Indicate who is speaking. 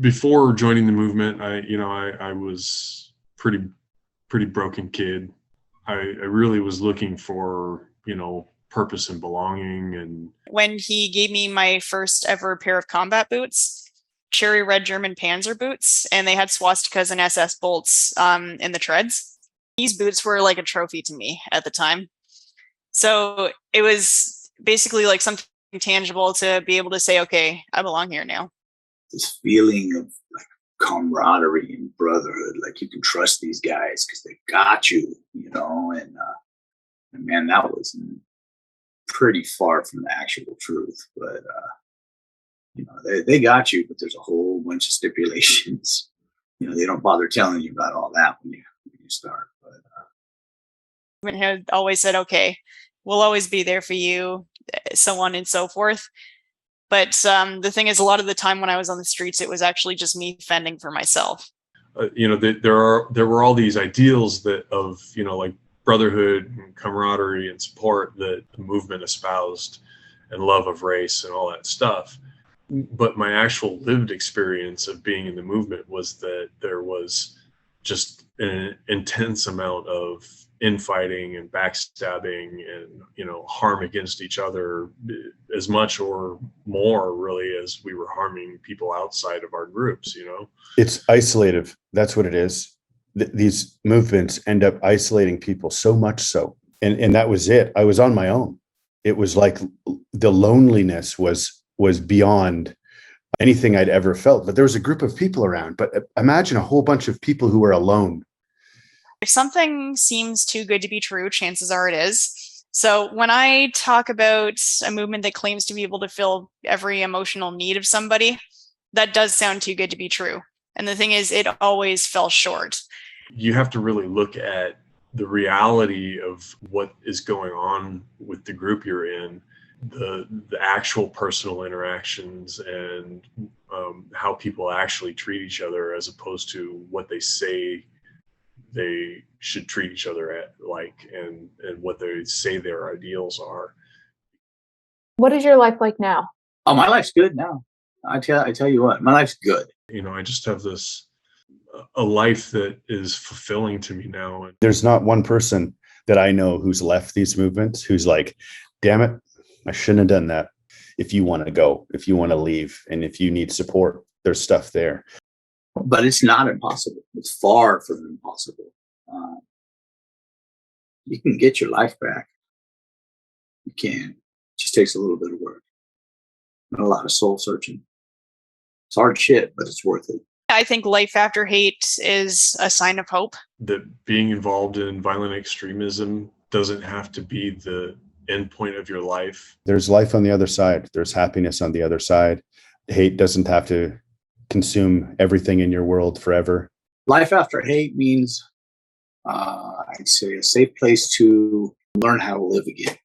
Speaker 1: before joining the movement, I was pretty broken kid. I really was looking for, purpose and belonging. And
Speaker 2: When he gave me my first ever pair of combat boots, cherry red German Panzer boots, and they had swastikas and SS bolts in the treads. These boots were like a trophy to me at the time. So it was basically like something tangible to be able to say, okay, I belong here now.
Speaker 3: This feeling of like camaraderie and brotherhood, like you can trust these guys because they got you, and man, that was pretty far from the actual truth. But they got you, but there's a whole bunch of stipulations. They don't bother telling you about all that when you start. But
Speaker 2: Had always said, okay, we'll always be there for you, so on and so forth. But the thing is, a lot of the time when I was on the streets, it was actually just me fending for myself.
Speaker 1: There were all these ideals of like brotherhood and camaraderie and support that the movement espoused, and love of race and all that stuff. But my actual lived experience of being in the movement was that there was just an intense amount of infighting and backstabbing and harm against each other, as much or more really as we were harming people outside of our groups.
Speaker 4: It's isolative. That's what it is. These movements end up isolating people so much so, and that was it. I was on my own. It was like the loneliness was beyond anything I'd ever felt. But there was a group of people around. But imagine a whole bunch of people who were alone.
Speaker 2: If something seems too good to be true, chances are it is. So when I talk about a movement that claims to be able to fill every emotional need of somebody, that does sound too good to be true. And the thing is, it always fell short.
Speaker 1: You have to really look at the reality of what is going on with the group you're in, the actual personal interactions, and how people actually treat each other, as opposed to what they say they should treat each other like, and what they say their ideals are.
Speaker 5: What is your life like now?
Speaker 3: Oh, my life's good now. I tell you what, my life's good.
Speaker 1: I just have a life that is fulfilling to me now.
Speaker 4: There's not one person that I know who's left these movements who's like, damn it, I shouldn't have done that. If you want to go, if you want to leave, and if you need support, there's stuff there.
Speaker 3: But it's not impossible. It's far from impossible. You can get your life back. You can. It just takes a little bit of work and a lot of soul searching. It's hard shit, but it's worth it.
Speaker 2: I think life after hate is a sign of hope.
Speaker 1: That being involved in violent extremism doesn't have to be the end point of your life.
Speaker 4: There's life on the other side. There's happiness on the other side. Hate doesn't have to consume everything in your world forever.
Speaker 3: Life after hate means, I'd say, a safe place to learn how to live again.